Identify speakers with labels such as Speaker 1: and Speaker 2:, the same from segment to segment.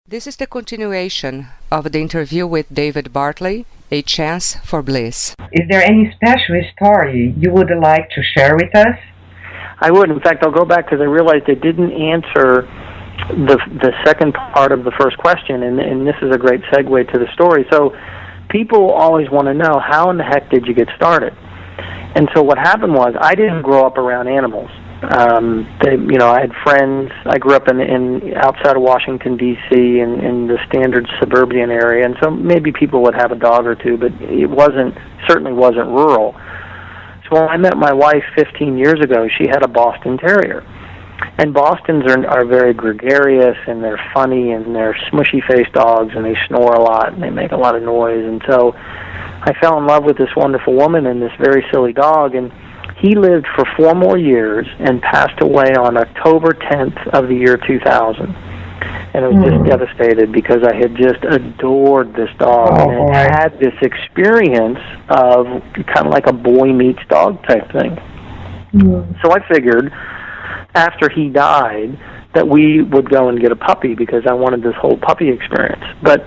Speaker 1: This is the continuation of the interview with David Bartley, A Chance for Bliss.
Speaker 2: Is there any special story you would like to share with us?
Speaker 3: I would. In fact, I'll go back because I realized I didn't answer the second part of the first question, and this is a great segue to the story. So people always want to know, how in the heck did you get started? And so what happened was, I didn't grow up around animals. I had friends. I grew up in outside of Washington, D.C., in the standard suburban area, and so maybe people would have a dog or two, but it certainly wasn't rural. So when I met my wife 15 years ago, she had a Boston Terrier. And Bostons are very gregarious, and they're funny, and they're smushy-faced dogs, and they snore a lot, and they make a lot of noise. And so I fell in love with this wonderful woman and this very silly dog, and he lived for 4 more years and passed away on October 10th of the year 2000. And I was just devastated because I had just adored this dog and had this experience of kind of like a boy meets dog type thing. So I figured after he died that we would go and get a puppy because I wanted this whole puppy experience. But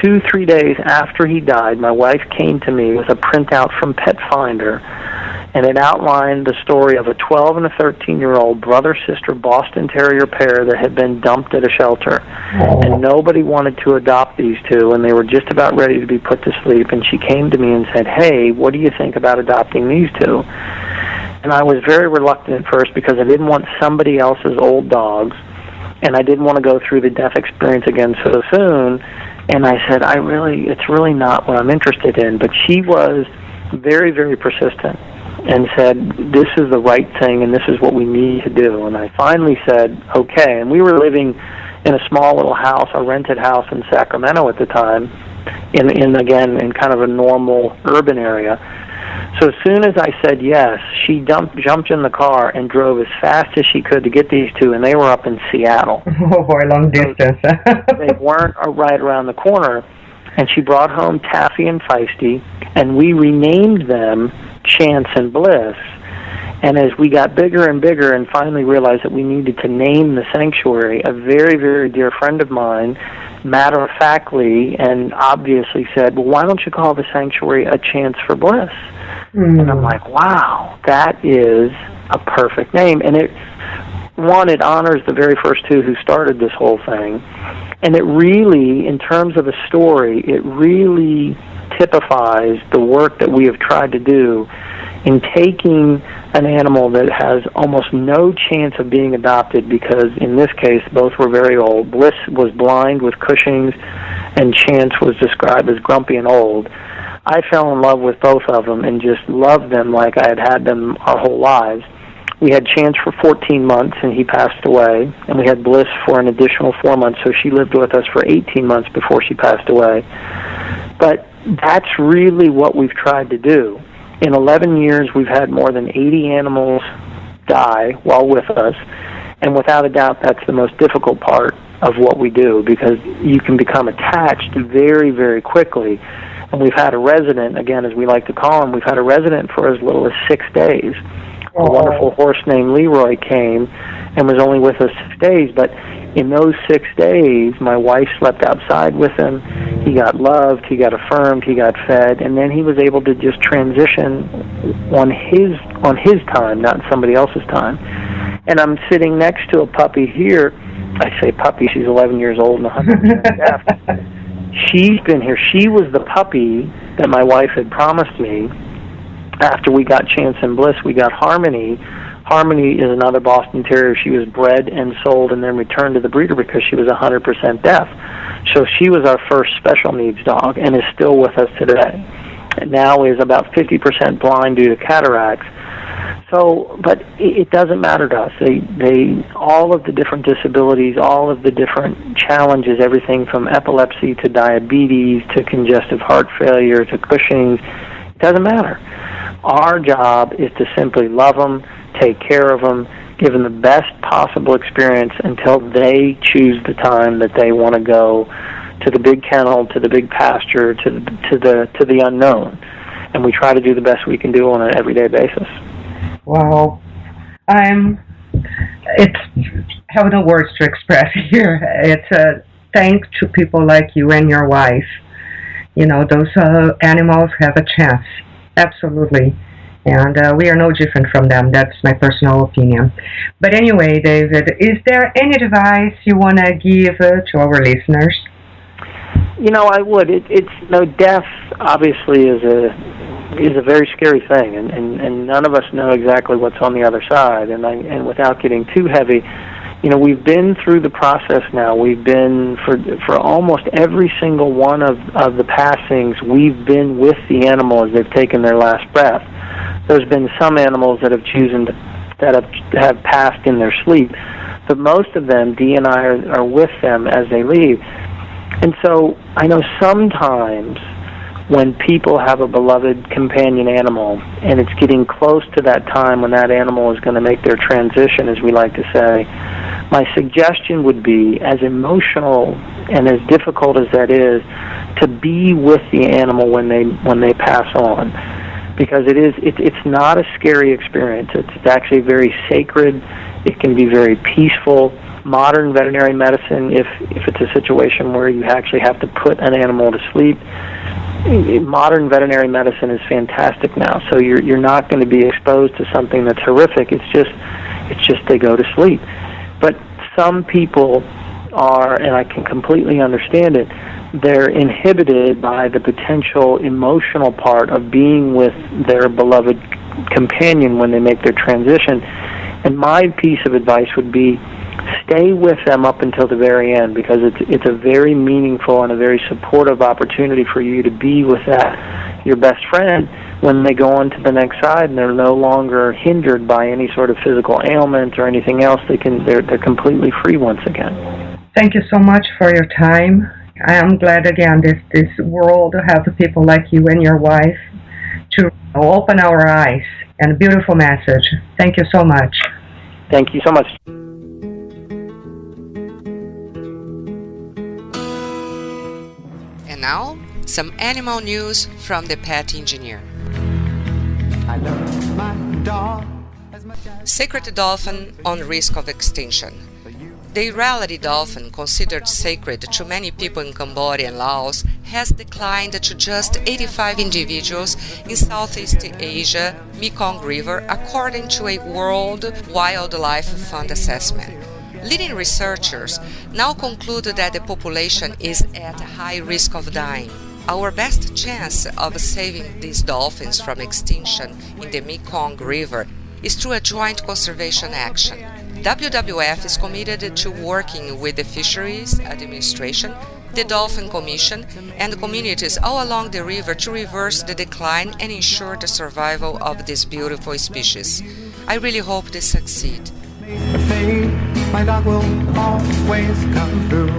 Speaker 3: 2-3 days after he died, my wife came to me with a printout from Pet Finder, and it outlined the story of a 12 and a 13-year-old brother-sister Boston Terrier pair that had been dumped at a shelter. And nobody wanted to adopt these two, and they were just about ready to be put to sleep. And she came to me and said, "Hey, what do you think about adopting these two?" And I was very reluctant at first because I didn't want somebody else's old dogs, and I didn't want to go through the death experience again so soon. And I said, it's really not what I'm interested in. But she was very, very persistent and said, this is the right thing and this is what we need to do. And I finally said, okay. And we were living in a small little house, a rented house in Sacramento at the time, in kind of a normal urban area. So as soon as I said yes, she jumped in the car and drove as fast as she could to get these two, and they were up in Seattle.
Speaker 2: Oh, boy, long distance.
Speaker 3: They weren't right around the corner. And she brought home Taffy and Feisty, and we renamed them Chance and Bliss. And as we got bigger and bigger and finally realized that we needed to name the sanctuary, a very, very dear friend of mine matter-of-factly and obviously said, well, why don't you call the sanctuary A Chance for Bliss? And I'm like, wow, that is a perfect name. And it honors the very first two who started this whole thing. And it really, in terms of a story, it really typifies the work that we have tried to do in taking an animal that has almost no chance of being adopted because, in this case, both were very old. Bliss was blind with Cushing's, and Chance was described as grumpy and old. I fell in love with both of them and just loved them like I had them our whole lives. We had Chance for 14 months, and he passed away, and we had Bliss for an additional 4 months, so she lived with us for 18 months before she passed away. But that's really what we've tried to do. In 11 years, we've had more than 80 animals die while with us, and without a doubt, that's the most difficult part of what we do because you can become attached very, very quickly. And we've had a resident, again, as we like to call him, we've had a resident for as little as 6 days. A wonderful horse named Leroy came and was only with us 6 days, but in those 6 days, my wife slept outside with him. He got loved, he got affirmed, he got fed, and then he was able to just transition on his time, not somebody else's time. And I'm sitting next to a puppy here. I say puppy, she's 11 years old and 100% deaf. She's been here. She was the puppy that my wife had promised me. After we got Chance and Bliss, we got Harmony. Harmony is another Boston Terrier. She was bred and sold and then returned to the breeder because she was 100% deaf. So she was our first special needs dog and is still with us today. And now is about 50% blind due to cataracts. So, but it doesn't matter to us. They all of the different disabilities, all of the different challenges, everything from epilepsy to diabetes to congestive heart failure to Cushing's, it doesn't matter. Our job is to simply love them, take care of them, give them the best possible experience until they choose the time that they want to go to the big kennel, to the big pasture, to the unknown. And we try to do the best we can do on an everyday basis.
Speaker 2: Wow. Have no words to express here. thanks to people like you and your wife, those animals have a chance. Absolutely. And we are no different from them. That's my personal opinion. But anyway, David, is there any advice you want to give to our listeners?
Speaker 3: I would. Death obviously is a very scary thing, and none of us know exactly what's on the other side. And without getting too heavy, we've been through the process now. We've been for almost every single one of the passings. We've been with the animal as they've taken their last breath. There's been some animals that have passed in their sleep, but most of them, Dee and I are with them as they leave. And so I know sometimes when people have a beloved companion animal and it's getting close to that time when that animal is going to make their transition, as we like to say, my suggestion would be, as emotional and as difficult as that is, to be with the animal when they pass on, because it's not a scary experience. It's actually very sacred. It can be very peaceful. Modern veterinary medicine, if it's a situation where you actually have to put an animal to sleep, modern veterinary medicine is fantastic now. So you're not going to be exposed to something that's horrific. It's just they go to sleep. But some people are, and I can completely understand it, they're inhibited by the potential emotional part of being with their beloved companion when they make their transition. And my piece of advice would be, stay with them up until the very end, because it's a very meaningful and a very supportive opportunity for you to be with your best friend when they go on to the next side and they're no longer hindered by any sort of physical ailment or anything else. They're completely free once again.
Speaker 2: Thank you so much for your time. I am glad again this world have people like you and your wife to open our eyes, and a beautiful message. Thank you so much.
Speaker 3: Thank you so much.
Speaker 1: And now, some animal news from the pet engineer.
Speaker 4: I love my dog as much as
Speaker 1: Sacred dolphin on risk of extinction. The Irrawaddy dolphin, considered sacred to many people in Cambodia and Laos, has declined to just 85 individuals in Southeast Asia, Mekong River, according to a World Wildlife Fund assessment. Leading researchers now conclude that the population is at high risk of dying. Our best chance of saving these dolphins from extinction in the Mekong River is through a joint conservation action. WWF is committed to working with the Fisheries Administration, the Dolphin Commission, and communities all along the river to reverse the decline and ensure the survival of this beautiful species. I really hope they succeed.
Speaker 4: my dog will always come through.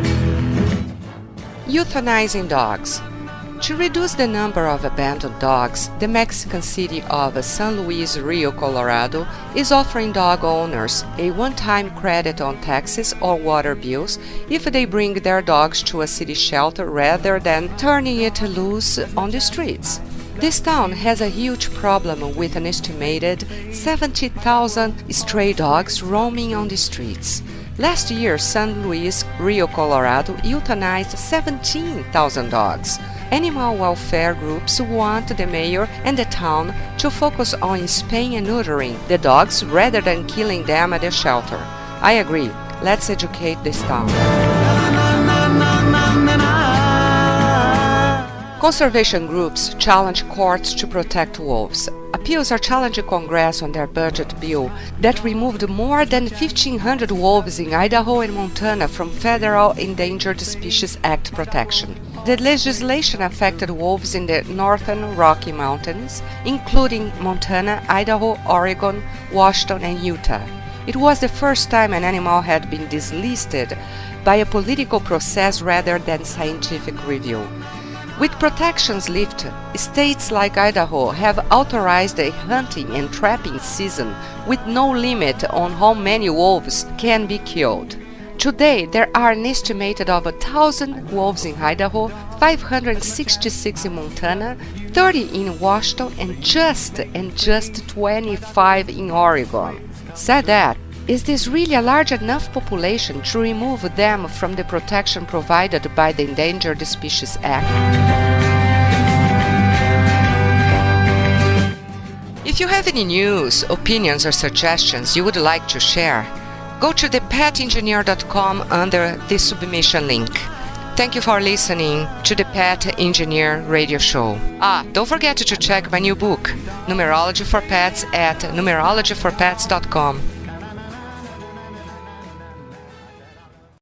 Speaker 1: Euthanizing dogs. To reduce the number of abandoned dogs, the Mexican city of San Luis Rio Colorado is offering dog owners a one-time credit on taxes or water bills if they bring their dogs to a city shelter rather than turning it loose on the streets. This town has a huge problem with an estimated 70,000 stray dogs roaming on the streets. Last year, San Luis Rio Colorado euthanized 17,000 dogs. Animal welfare groups want the mayor and the town to focus on spaying and neutering the dogs rather than killing them at the shelter. I agree. Let's educate this town. Conservation groups challenge courts to protect wolves. Appeals are challenging Congress on their budget bill that removed more than 1,500 wolves in Idaho and Montana from Federal Endangered Species Act protection. The legislation affected wolves in the northern Rocky Mountains, including Montana, Idaho, Oregon, Washington, and Utah. It was the first time an animal had been dislisted by a political process rather than scientific review. With protections lifted, states like Idaho have authorized a hunting and trapping season with no limit on how many wolves can be killed. Today, there are an estimated of 1,000 wolves in Idaho, 566 in Montana, 30 in Washington, and just 25 in Oregon. Said that, is this really a large enough population to remove them from the protection provided by the Endangered Species Act? If you have any news, opinions, or suggestions you would like to share, go to thepetengineer.com under the submission link. Thank you for listening to the Pet Engineer Radio Show. Don't forget to check my new book, Numerology for Pets, at numerologyforpets.com.